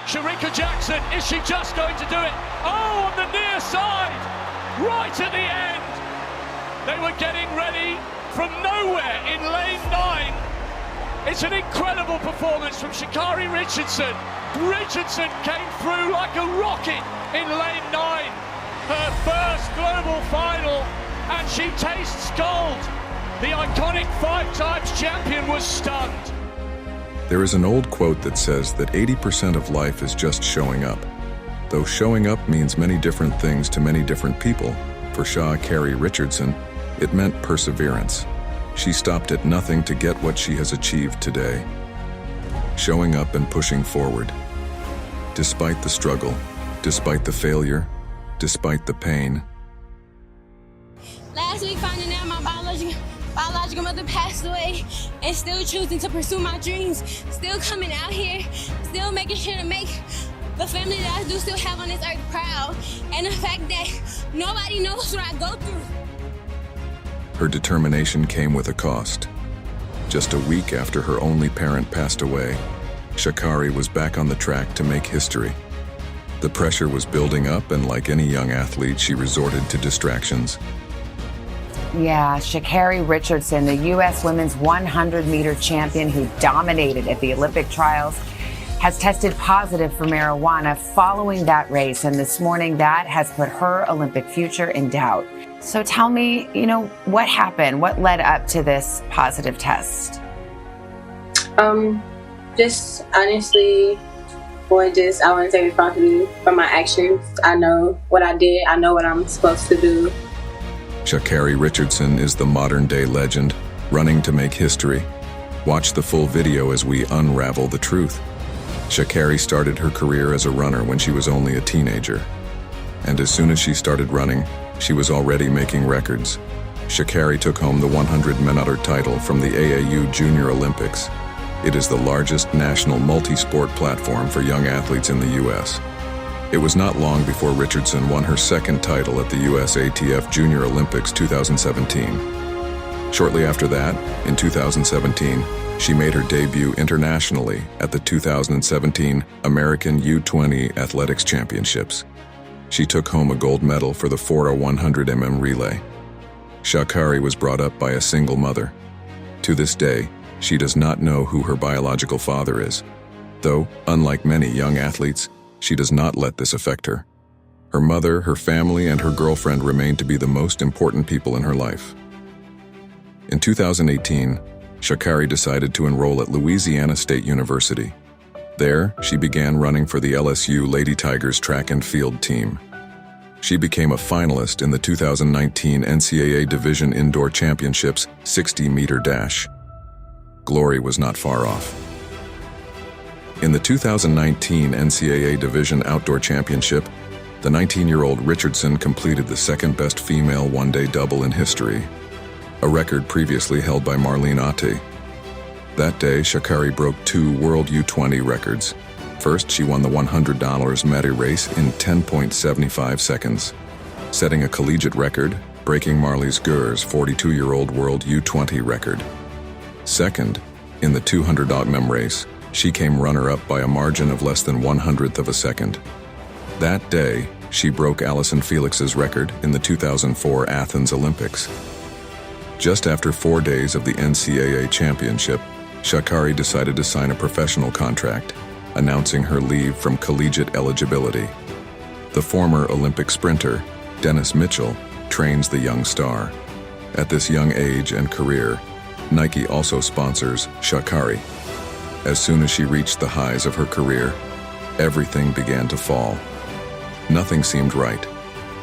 Sharika Jackson, is she just going to do it? Oh, on the near side, right at the end. They were getting ready from nowhere in lane 9. It's an incredible performance from Sha'Carri Richardson. Richardson came through like a rocket in lane 9. Her first global final, and she tastes gold. The iconic 5-times champion was stunned. There is an old quote that says that 80% of life is just showing up. Though showing up means many different things to many different people, for Sha'Carri Richardson, it meant perseverance. She stopped at nothing to get what she has achieved today. Showing up and pushing forward. Despite the struggle, despite the failure, despite the pain. Last week, finding out my biological mother passed away, and still choosing to pursue my dreams, still coming out here, still making sure to make the family that I do still have on this earth proud, and the fact that nobody knows what I go through. Her determination came with a cost. Just a week after her only parent passed away, Sha'Carri was back on the track to make history. The pressure was building up, and like any young athlete, she resorted to distractions. Yeah, Sha'Carri Richardson, the U.S. women's 100-meter champion who dominated at the Olympic trials, has tested positive for marijuana following that race, and this morning that has put her Olympic future in doubt. So tell me, what happened? What led up to this positive test? Just honestly, I want to take responsibility for my actions. I know what I did. I know what I'm supposed to do. Sha'Carri Richardson is the modern-day legend, running to make history. Watch the full video as we unravel the truth. Sha'Carri started her career as a runner when she was only a teenager. And as soon as she started running, she was already making records. Sha'Carri took home the 100 meter title from the AAU Junior Olympics. It is the largest national multi-sport platform for young athletes in the U.S. It was not long before Richardson won her second title at the USATF Junior Olympics 2017. Shortly after that, in 2017, she made her debut internationally at the 2017 American U20 Athletics Championships. She took home a gold medal for the 4x100 relay. Sha'Carri was brought up by a single mother. To this day, she does not know who her biological father is. Though, unlike many young athletes, she does not let this affect her. Her mother, her family, and her girlfriend remain to be the most important people in her life. In 2018, Sha'Carri decided to enroll at Louisiana State University. There, she began running for the LSU Lady Tigers track and field team. She became a finalist in the 2019 NCAA Division Indoor Championships 60-meter dash. Glory was not far off. In the 2019 NCAA Division Outdoor Championship, the 19-year-old Richardson completed the second-best female one-day double in history, a record previously held by Marlene Otte. That day, Sha'Carri broke 2 World U20 records. First, she won the $100 medley race in 10.75 seconds, setting a collegiate record, breaking Marlies Gur's 42-year-old World U20 record. Second, in the 200 mem race, she came runner-up by a margin of less than 1/100th of a second. That day, she broke Allyson Felix's record in the 2004 Athens Olympics. Just after 4 days of the NCAA championship, Sha'Carri decided to sign a professional contract, announcing her leave from collegiate eligibility. The former Olympic sprinter, Dennis Mitchell, trains the young star. At this young age and career, Nike also sponsors Sha'Carri. As soon as she reached the highs of her career, everything began to fall. Nothing seemed right.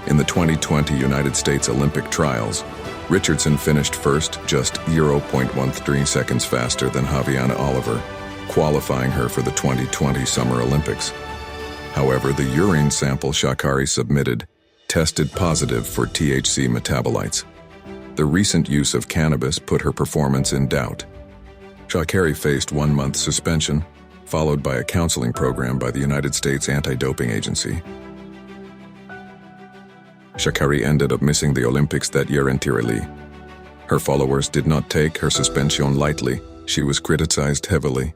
In the 2020 United States Olympic trials, Richardson finished first, just 0.13 seconds faster than Javiana Oliver, qualifying her for the 2020 Summer Olympics. However, the urine sample Sha'Carri submitted tested positive for THC metabolites. The recent use of cannabis put her performance in doubt. Sha'Carri faced 1-month suspension, followed by a counseling program by the United States Anti-Doping Agency. Sha'Carri ended up missing the Olympics that year entirely. Her followers did not take her suspension lightly. She was criticized heavily.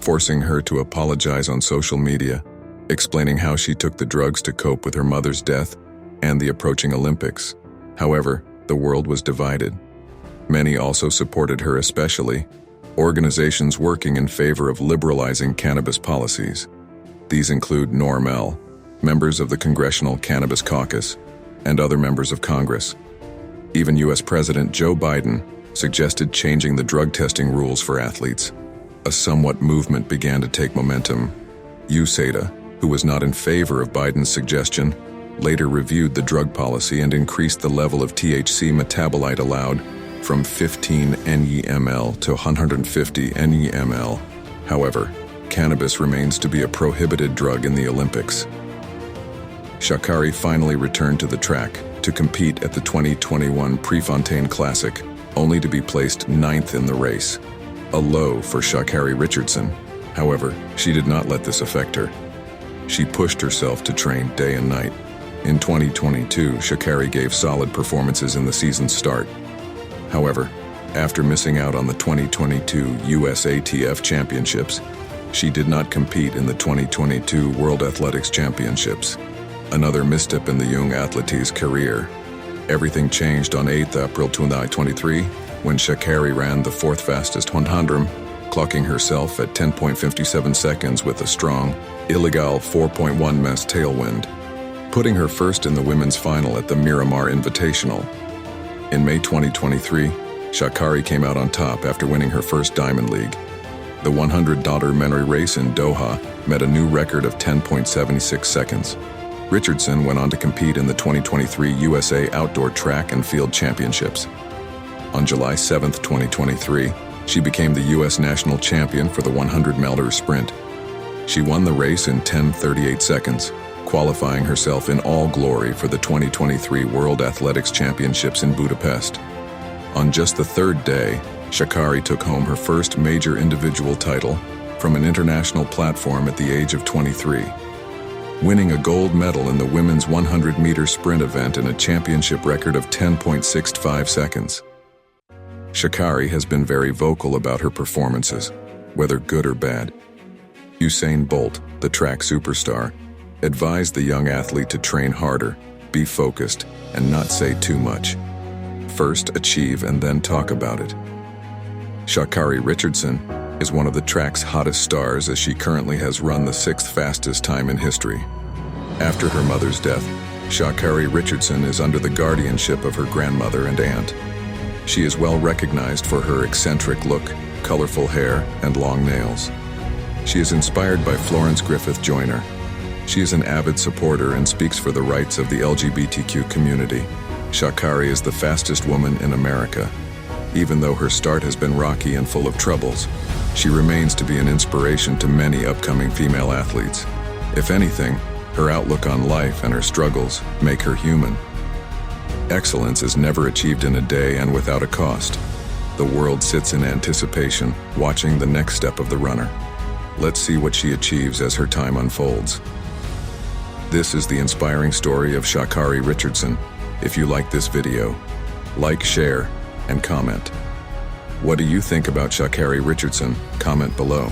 forcing her to apologize on social media, explaining how she took the drugs to cope with her mother's death and the approaching Olympics. However, the world was divided. Many also supported her, especially organizations working in favor of liberalizing cannabis policies. These include NORML, members of the Congressional Cannabis Caucus, and other members of Congress. Even U.S. President Joe Biden suggested changing the drug testing rules for athletes. A somewhat movement began to take momentum. USADA, who was not in favor of Biden's suggestion, later reviewed the drug policy and increased the level of THC metabolite allowed from 15 NEML to 150 NEML. However, cannabis remains to be a prohibited drug in the Olympics. Sha'Carri finally returned to the track to compete at the 2021 Prefontaine Classic, only to be placed 9th in the race. A low for Sha'Carri Richardson. However, she did not let this affect her. She pushed herself to train day and night. In 2022, Sha'Carri gave solid performances in the season's start. However, after missing out on the 2022 USATF Championships, she did not compete in the 2022 World Athletics Championships. Another misstep in the young athlete's career. Everything changed on 8 April 2023 when Sha'Carri ran the 4th fastest 100, clocking herself at 10.57 seconds with a strong, illegal 4.1 ms tailwind, putting her first in the women's final at the Miramar Invitational. In May 2023, Sha'Carri came out on top after winning her first Diamond League. The 100 memory race in Doha met a new record of 10.76 seconds. Richardson went on to compete in the 2023 USA Outdoor Track and Field Championships. On July 7, 2023, she became the U.S. national champion for the 100-meter sprint. She won the race in 10:38 seconds, qualifying herself in all glory for the 2023 World Athletics Championships in Budapest. On just the third day, Sha'Carri took home her first major individual title from an international platform at the age of 23, winning a gold medal in the women's 100-meter sprint event in a championship record of 10.65 seconds. Sha'Carri has been very vocal about her performances, whether good or bad. Usain Bolt, the track superstar, advised the young athlete to train harder, be focused, and not say too much. First achieve and then talk about it. Sha'Carri Richardson is one of the track's hottest stars as she currently has run the 6th fastest time in history. After her mother's death, Sha'Carri Richardson is under the guardianship of her grandmother and aunt. She is well recognized for her eccentric look, colorful hair, and long nails. She is inspired by Florence Griffith Joyner. She is an avid supporter and speaks for the rights of the LGBTQ community. Sha'Carri is the fastest woman in America. Even though her start has been rocky and full of troubles, she remains to be an inspiration to many upcoming female athletes. If anything, her outlook on life and her struggles make her human. Excellence is never achieved in a day and without a cost. The world sits in anticipation, watching the next step of the runner. Let's see what she achieves as her time unfolds. This is the inspiring story of Sha'Carri Richardson. If you like this video, like, share, and comment. What do you think about Sha'Carri Richardson? Comment below.